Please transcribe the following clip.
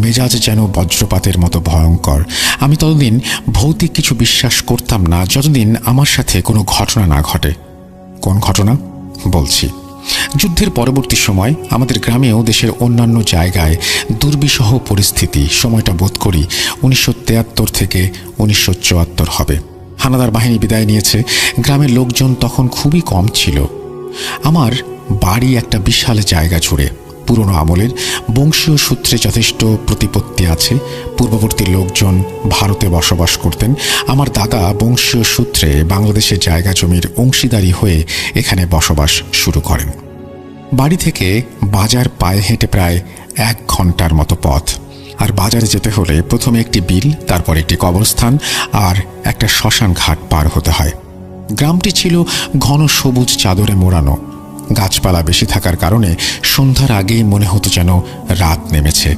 মেজাজ যেন বজ্রপাতের মতো ভয়ঙ্কর। আমি ততদিন ভৌতিক কিছু বিশ্বাস করতাম না যতদিন আমার সাথে কোনো ঘটনা না ঘটে। কোন ঘটনা বলছি। যুদ্ধের পরবর্তী সময় আমাদের গ্রামেও দেশের অন্যান্য জায়গায় দুর্বিষহ পরিস্থিতি। সময়টা বোধ করি 1973 থেকে 1974 হবে। হানাদার বাহিনী বিদায় নিয়েছে। গ্রামের লোকজন তখন খুবই কম ছিল। আমার বাড়ি একটা বিশাল জায়গা জুড়ে। পুরনো আমলের বংশীয় সূত্রে যথেষ্ট প্রতিপত্তি আছে। পূর্ববর্তী লোকজন ভারতে বসবাস করতেন। আমার দাদা বংশীয় সূত্রে বাংলাদেশের জায়গা জমির অংশীদারি হয়ে এখানে বসবাস শুরু করেন। বাড়ি থেকে বাজার পায়ে হেঁটে প্রায় 1 ঘন্টার মতো পথ। আর বাজারে যেতে হলে প্রথমে একটি বিল, তারপর একটি কবরস্থান আর একটা শ্মশান ঘাট পার হতে হয়। গ্রামটি ছিল ঘন সবুজ চাদরে মোড়ানো। গাছপালা বেশি থাকার কারণে সন্ধ্যার আগেই মনে হতো যেন রাত নেমেছে।